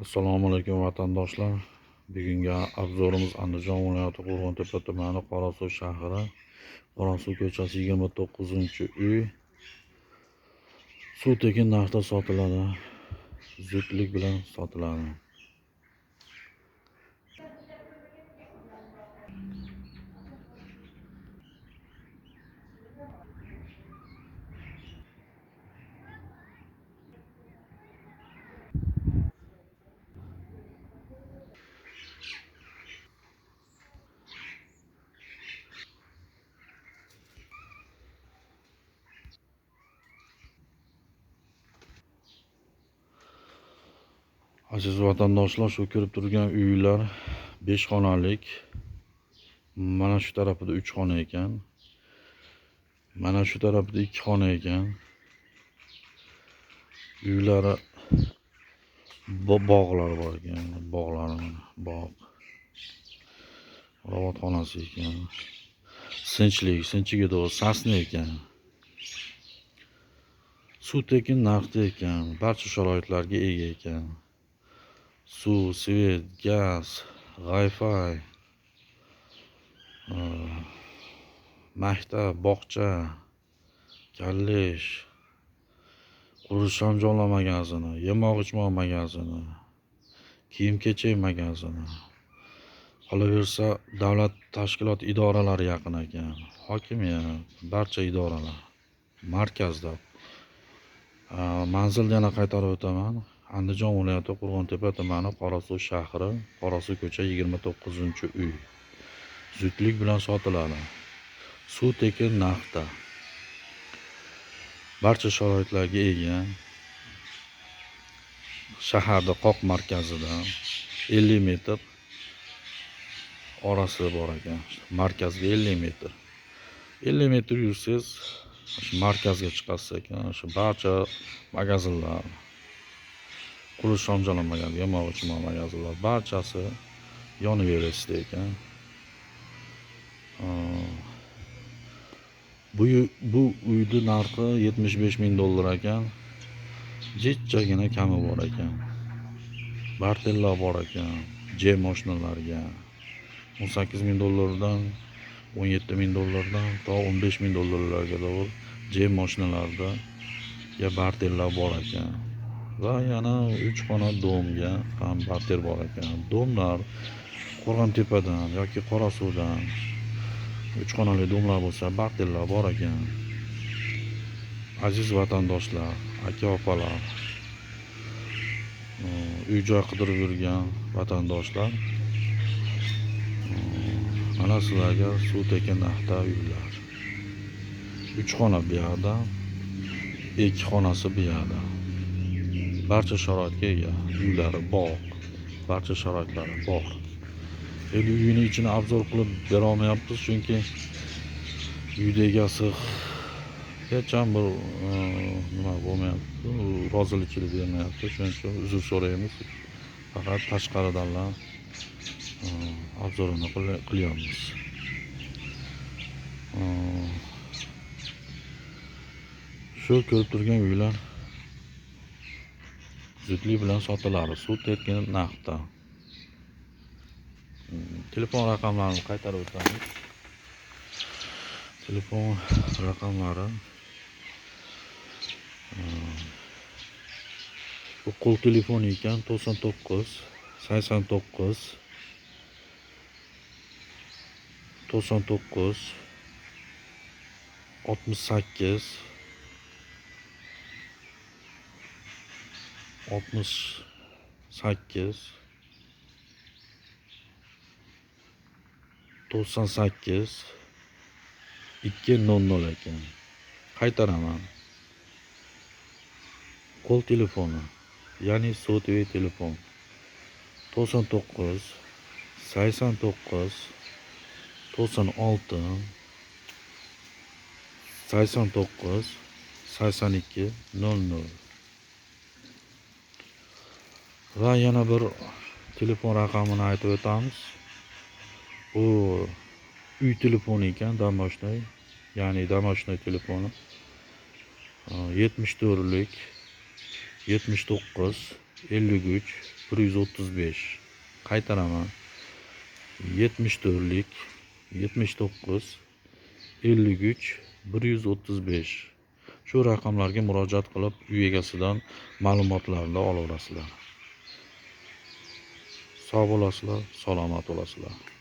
Assalomu alaykum vatandoshlar. Bugungi obzorimiz Andijon viloyati Qo'rg'ontepa tumani Qorasuv shahri, Qorasuv ko'chasi 29-uy. Suv tekin narxda sotiladi. Zudlik bilan sotiladi. Aziz vatandoshlar, shu ko'rib turgan uylar 5 xonalik. Mana shu tarafida 3 xona ekan. Mana shu tarafida 2 xona ekan. Uylari bog'lar bor ekan. Bog'. Ravatxonasi ekan. Sinchiga to'g'ri sasni ekan. Suv tekin narxda ekan. Barcha sharoitlarga ega ekan. Suv, svet, gaz, Wi-Fi, maktab, bog'cha, kolleg, qurilish anjomlar magazini, yemoq-ichmoq magazini, kiyim-kechak magazini. Qolaversa, davlat tashkilot idoralari yaqin ekan. Hokimiyat, barcha idoralar markazda. Manzil yana qaytarib o'taman. Andijon viloyati Qo'rg'ontepa tumani Qorasuv shahri, Qorasuv ko'cha 29-uy. Zudlik bilan sotiladi. Suv tekin narxda. Barcha sharoitlarga ega. Shaharda qoq markazida 50 metr orasi bor ekan. Markazga 50 metr. 50 metr yursangiz markazga chiqasiz ekan. Shu barcha magazinlar, qurilish anjomlar magazini, yemoq-ichmoq magazinlar barchasi yonaverasizda ekan. Bu uyni narxi $75,000 ekan. Jichchagina kami bor ekan. Bartella bor ekan. J mashinalarga $18,000 dan $17,000 to $15,000 davr J mashinalarda ya bartella bor ekan. Va yana 3 xona domga ham barter bor ekan. Domlar Qo'rg'ontepadan yoki Qorasuvdan 3 xonali domlar bo'lsa, bartella bor ekan. Aziz vatandoshlar, aka-opalar, uy-joy qidirib yurgan vatandoshlar, mana sizlarga suv tekin narxda uylar. 3 xona bu yoqda, 2 xonasi bu yoqda. Barcha sharoitga ega. Uylari bog', barcha sharoitlari bor. Endi uyning ichini obzor qilib bera olmayapmiz, chunki uyning egasi hech ham bir nima bo'lmayapti, rozilikchilik bermayapti. Shuning uchun uzr so'raymiz. Faqat tashqaridan obzorini qilyapmiz. Shu ko'rib turgan uylar zudlik bilan sotiladi. Suv tekin narxda. Telefon raqamlarini qaytarib o'tamiz. Telefon raqamlari bu qo'l telefoni ekan. 99 89 68 68 98 200 ekan. Qaytaraman. Qo'l telefoni, ya'ni sotli telefon 99 89 96 89 82 00. Va yana bir telefon raqamini aytib o'tamiz. Bu uy telefoni ekan, домашний, ya'ni домашний telefoni 74lik 79 53 135. Qaytaraman. 74lik 79 53 135. Shu raqamlarga murojaat qilib, uy egasidan ma'lumotlarni olaverasizlar. Sog' bo'lasizlar, salomat bo'lasizlar.